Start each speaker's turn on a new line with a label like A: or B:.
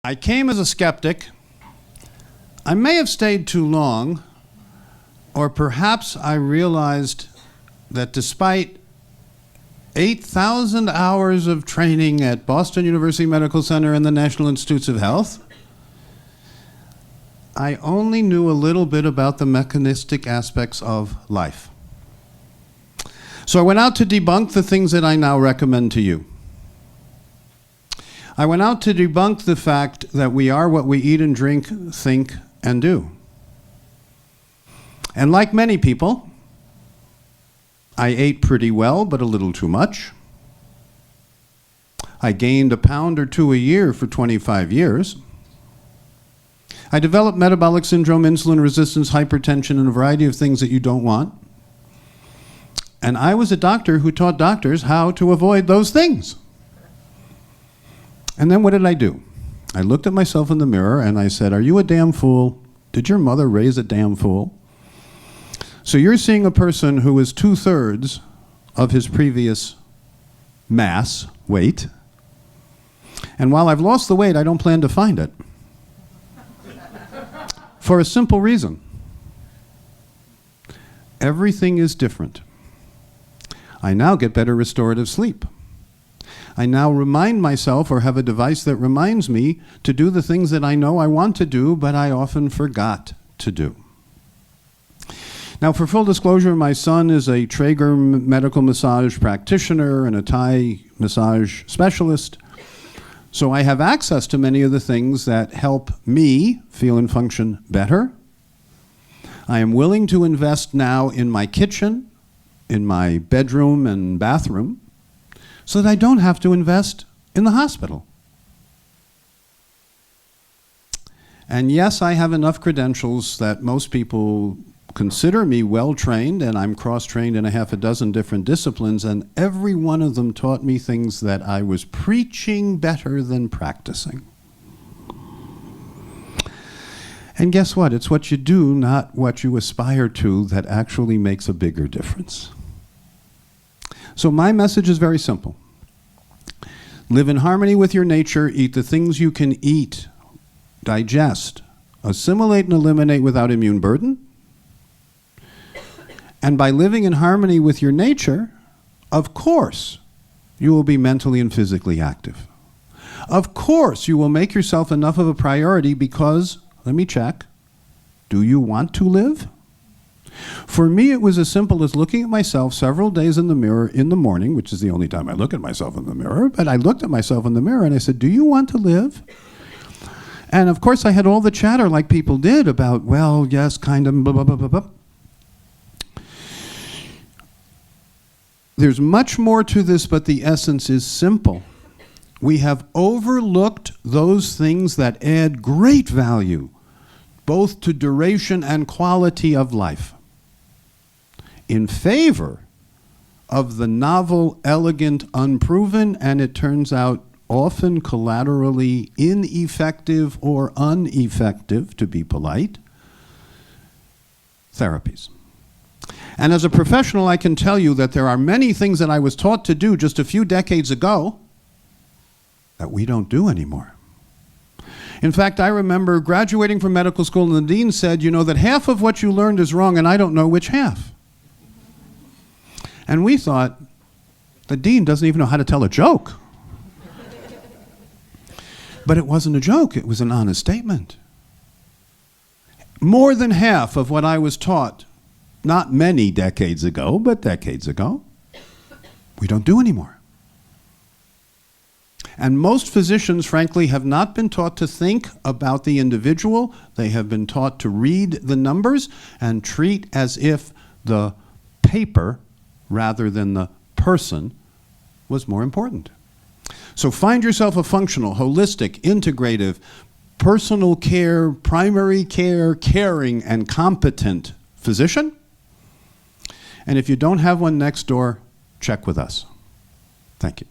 A: I came as a skeptic. I may have stayed too long, or perhaps I realized that despite 8,000 hours of training at Boston University Medical Center and the National Institutes of Health, I only knew a little bit about the mechanistic aspects of life. So I went out to debunk the things that I now recommend to you. I went out to debunk the fact that we are what we eat and drink, think, and do. And like many people, I ate pretty well, but a little too much. I gained a pound or two a year for 25 years. I developed metabolic syndrome, insulin resistance, hypertension, and a variety of things that you don't want. And I was a doctor who taught doctors how to avoid those things. And then what did I do? I looked at myself in the mirror and I said, "Are you a damn fool? Did your mother raise a damn fool?" So you're seeing a person who is 2/3 of his previous mass weight. And while I've lost the weight, I don't plan to find it. For a simple reason. Everything is different. I now get better restorative sleep. I now remind myself, or have a device that reminds me, to do the things that I know I want to do, but I often forgot to do. Now, for full disclosure, my son is a Traeger medical massage practitioner and a Thai massage specialist. So I have access to many of the things that help me feel and function better. I am willing to invest now in my kitchen, in my bedroom and bathroom, so that I don't have to invest in the hospital. And yes, I have enough credentials that most people consider me well-trained, and I'm cross-trained in a half a dozen different disciplines, and every one of them taught me things that I was preaching better than practicing. And guess what? It's what you do, not what you aspire to, that actually makes a bigger difference. So my message is very simple. Live in harmony with your nature, eat the things you can eat, digest, assimilate and eliminate without immune burden. And by living in harmony with your nature, of course, you will be mentally and physically active. Of course, you will make yourself enough of a priority because, let me check, do you want to live? For me, it was as simple as looking at myself several days in the mirror in the morning, which is the only time I look at myself in the mirror, but I looked at myself in the mirror and I said, do you want to live? And of course, I had all the chatter like people did about, well, yes, kind of, blah, blah, blah, blah, blah. There's much more to this, but the essence is simple. We have overlooked those things that add great value, both to duration and quality of life, in favor of the novel, elegant, unproven, and it turns out often collaterally ineffective or ineffective, to be polite, therapies. And as a professional, I can tell you that there are many things that I was taught to do just a few decades ago that we don't do anymore. In fact, I remember graduating from medical school and the dean said, you know, that half of what you learned is wrong and I don't know which half. And we thought, the dean doesn't even know how to tell a joke. But it wasn't a joke, it was an honest statement. More than half of what I was taught, not many decades ago, but decades ago, we don't do anymore. And most physicians, frankly, have not been taught to think about the individual. They have been taught to read the numbers and treat as if the paper, rather than the person, was more important. So find yourself a functional, holistic, integrative, personal care, primary care, caring, and competent physician. And if you don't have one next door, check with us. Thank you.